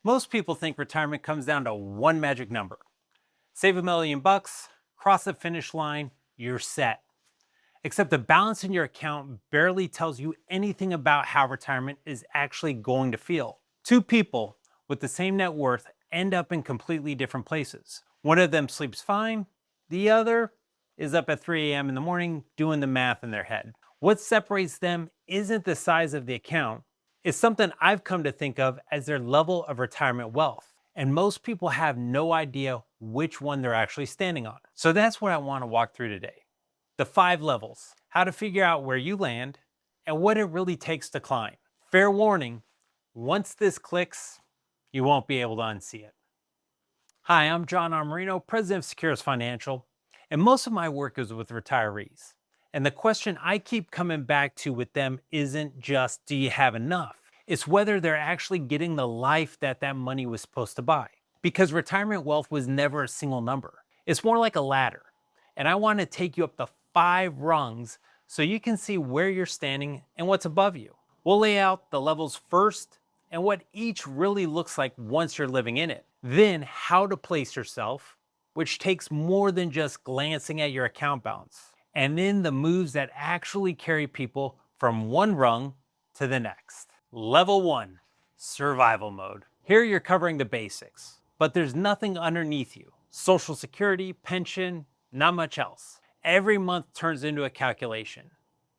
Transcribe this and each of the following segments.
Most people think retirement comes down to one magic number. Save $1 million, cross the finish line, you're set. Except the balance in your account barely tells you anything about how retirement is actually going to feel. Two people with the same net worth end up in completely different places. One of them sleeps fine, the other is up at 3 a.m. in the morning doing the math in their head. What separates them isn't the size of the account, it's something I've come to think of as their level of retirement wealth. And most people have no idea which one they're actually standing on. So that's what I want to walk through today. The 5 levels, how to figure out where you land, and what it really takes to climb. Fair warning, once this clicks, you won't be able to unsee it. Hi, I'm John Armarino, president of Securus Financial, and most of my work is with retirees. And the question I keep coming back to with them isn't just, do you have enough? It's whether they're actually getting the life that money was supposed to buy. Because retirement wealth was never a single number. It's more like a ladder. And I want to take you up the 5 rungs so you can see where you're standing and what's above you. We'll lay out the levels first and what each really looks like once you're living in it. Then how to place yourself, which takes more than just glancing at your account balance. And then the moves that actually carry people from one rung to the next. Level 1, survival mode. Here you're covering the basics, but there's nothing underneath you. Social Security, pension, not much else. Every month turns into a calculation.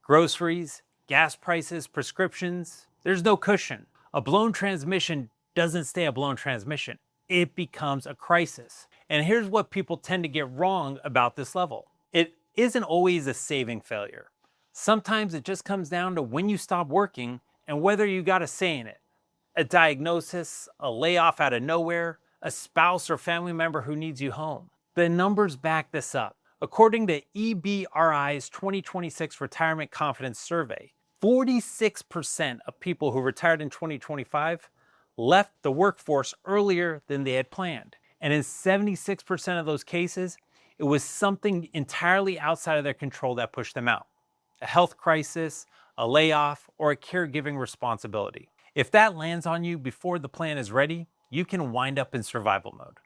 Groceries, gas prices, prescriptions, there's no cushion. A blown transmission doesn't stay a blown transmission. It becomes a crisis. And here's what people tend to get wrong about this level. It isn't always a saving failure. Sometimes it just comes down to when you stop working and whether you got a say in it. A diagnosis, a layoff out of nowhere, a spouse or family member who needs you home. The numbers back this up. According to EBRI's 2026 Retirement Confidence Survey, 46% of people who retired in 2025 left the workforce earlier than they had planned. And in 76% of those cases, it was something entirely outside of their control that pushed them out. A health crisis, a layoff, or a caregiving responsibility. If that lands on you before the plan is ready, you can wind up in survival mode,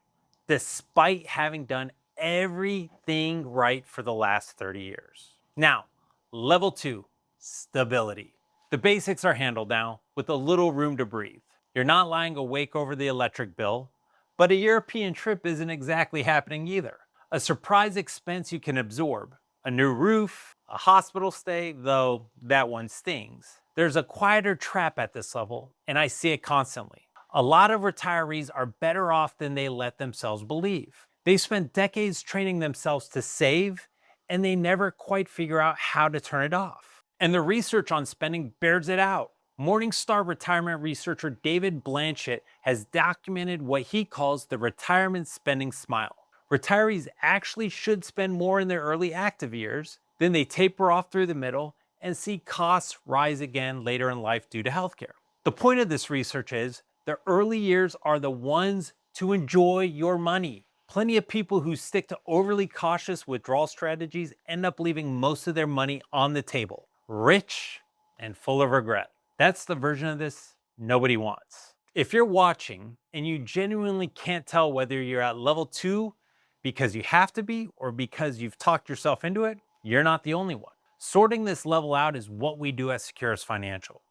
despite having done everything right for the last 30 years. Now, level 2, stability. The basics are handled now with a little room to breathe. You're not lying awake over the electric bill, but a European trip isn't exactly happening either. A surprise expense you can absorb, a new roof, a hospital stay, though that one stings. There's a quieter trap at this level, and I see it constantly. A lot of retirees are better off than they let themselves believe. They spent decades training themselves to save, and they never quite figure out how to turn it off. And the research on spending bears it out. Morningstar retirement researcher David Blanchett has documented what he calls the retirement spending smile. Retirees actually should spend more in their early active years, then they taper off through the middle and see costs rise again later in life due to healthcare. The point of this research is the early years are the ones to enjoy your money. Plenty of people who stick to overly cautious withdrawal strategies end up leaving most of their money on the table, rich and full of regret. That's the version of this nobody wants. If you're watching and you genuinely can't tell whether you're at level 2 because you have to be or because you've talked yourself into it, you're not the only one. Sorting this level out is what we do at Securus Financial.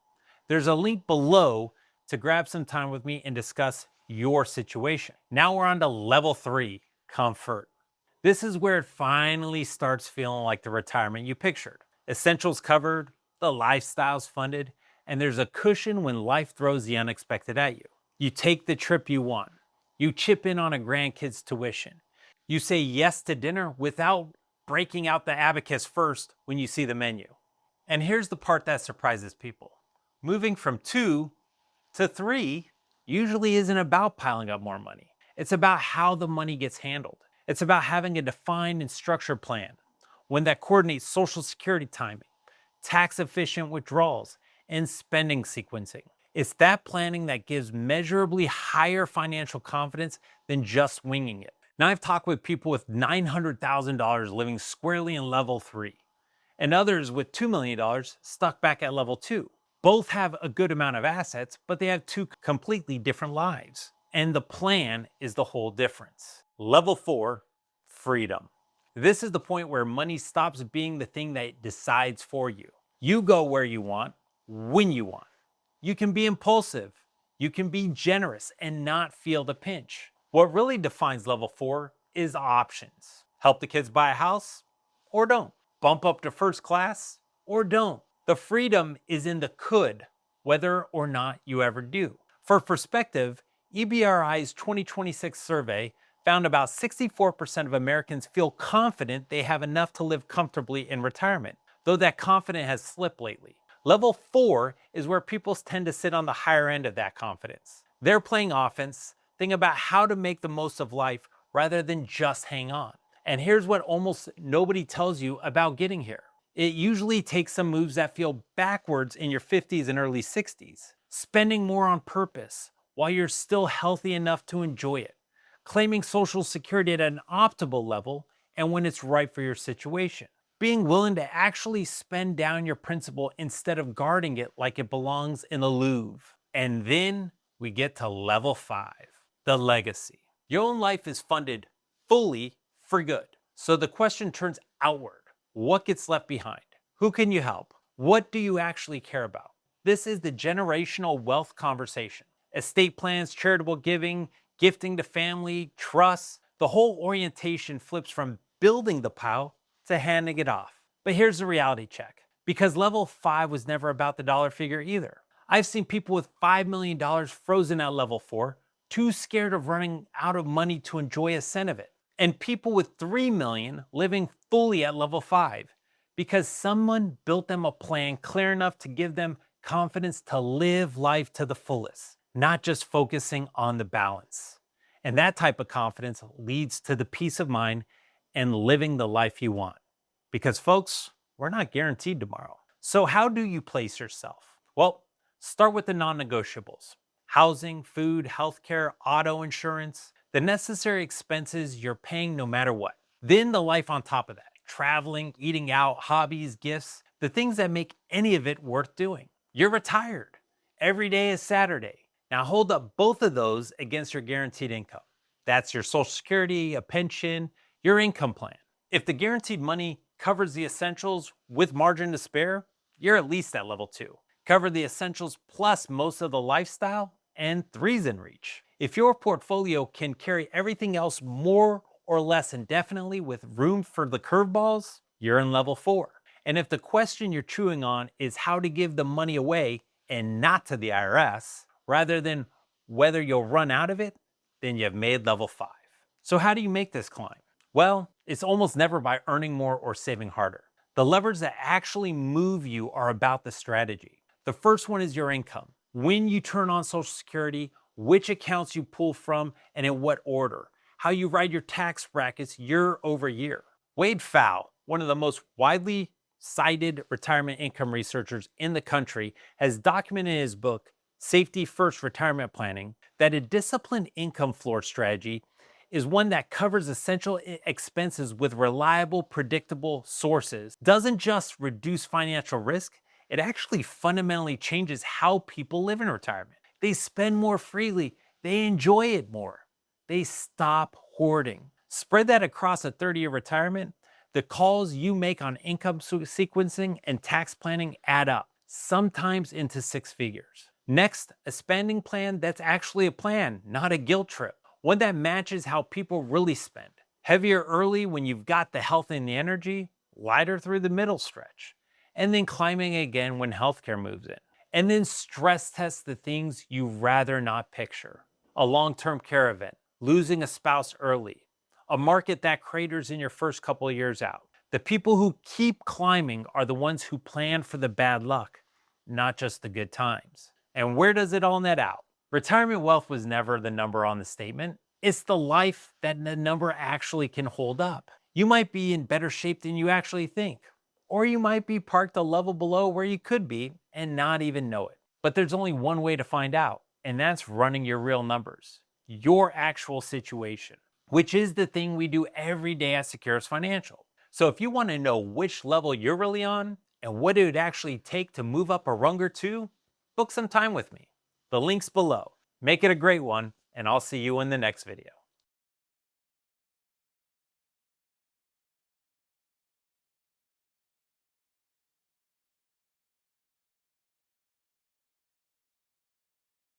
There's a link below to grab some time with me and discuss your situation. Now we're on to level 3, comfort. This is where it finally starts feeling like the retirement you pictured. Essentials covered, the lifestyle's funded, and there's a cushion when life throws the unexpected at you. You take the trip you want. You chip in on a grandkid's tuition. You say yes to dinner without breaking out the abacus first when you see the menu. And here's the part that surprises people. Moving from 2 to 3 usually isn't about piling up more money. It's about how the money gets handled. It's about having a defined and structured plan, one that coordinates Social Security timing, tax-efficient withdrawals, and spending sequencing. It's that planning that gives measurably higher financial confidence than just winging it. Now I've talked with people with $900,000 living squarely in level 3, and others with $2 million stuck back at level 2. Both have a good amount of assets, but they have 2 completely different lives. And the plan is the whole difference. Level 4, freedom. This is the point where money stops being the thing that decides for you. You go where you want, when you want. You can be impulsive. You can be generous and not feel the pinch. What really defines level 4 is options. Help the kids buy a house or don't. Bump up to first class or don't. The freedom is in the could, whether or not you ever do. For perspective, EBRI's 2026 survey found about 64% of Americans feel confident they have enough to live comfortably in retirement, though that confidence has slipped lately. Level 4 is where people tend to sit on the higher end of that confidence. They're playing offense, thinking about how to make the most of life rather than just hang on. And here's what almost nobody tells you about getting here. It usually takes some moves that feel backwards in your 50s and early 60s. Spending more on purpose while you're still healthy enough to enjoy it. Claiming Social Security at an optimal level and when it's right for your situation. Being willing to actually spend down your principal instead of guarding it like it belongs in the Louvre. And then we get to level 5, the legacy. Your own life is funded fully for good. So the question turns outward. What gets left behind? Who can you help? What do you actually care about? This is the generational wealth conversation. Estate plans, charitable giving, gifting to family, trusts. The whole orientation flips from building the pile to handing it off. But here's the reality check. Because level 5 was never about the dollar figure either. I've seen people with $5 million frozen at level 4, too scared of running out of money to enjoy a cent of it. And people with $3 million living fully at level 5 because someone built them a plan clear enough to give them confidence to live life to the fullest, not just focusing on the balance. And that type of confidence leads to the peace of mind and living the life you want. Because folks, we're not guaranteed tomorrow. So how do you place yourself? Well, start with the non-negotiables. Housing, food, healthcare, auto insurance, the necessary expenses you're paying no matter what. Then the life on top of that, traveling, eating out, hobbies, gifts, the things that make any of it worth doing. You're retired. Every day is Saturday. Now hold up both of those against your guaranteed income. That's your Social Security, a pension, your income plan. If the guaranteed money covers the essentials with margin to spare, you're at least at level 2. Cover the essentials plus most of the lifestyle, and 3's in reach. If your portfolio can carry everything else more or less indefinitely with room for the curveballs, you're in level 4. And if the question you're chewing on is how to give the money away and not to the IRS, rather than whether you'll run out of it, then you've made level 5. So how do you make this climb? Well, it's almost never by earning more or saving harder. The levers that actually move you are about the strategy. The first one is your income. When you turn on Social Security, which accounts you pull from and in what order. How you ride your tax brackets year over year. Wade Pfau, one of the most widely cited retirement income researchers in the country, has documented in his book, Safety First Retirement Planning, that a disciplined income floor strategy is one that covers essential expenses with reliable, predictable sources. Doesn't just reduce financial risk, it actually fundamentally changes how people live in retirement. They spend more freely, they enjoy it more. They stop hoarding. Spread that across a 30-year retirement, the calls you make on income sequencing and tax planning add up, sometimes into 6 figures. Next, a spending plan that's actually a plan, not a guilt trip. One that matches how people really spend. Heavier early when you've got the health and the energy, lighter through the middle stretch, and then climbing again when healthcare moves in. And then stress test the things you'd rather not picture. A long-term care event, losing a spouse early, a market that craters in your first couple of years out. The people who keep climbing are the ones who plan for the bad luck, not just the good times. And where does it all net out? Retirement wealth was never the number on the statement. It's the life that the number actually can hold up. You might be in better shape than you actually think, or you might be parked a level below where you could be and not even know it. But there's only one way to find out, and that's running your real numbers, your actual situation, which is the thing we do every day at Securus Financial. So if you want to know which level you're really on and what it would actually take to move up a rung or two, book some time with me. The link's below. Make it a great one, and I'll see you in the next video.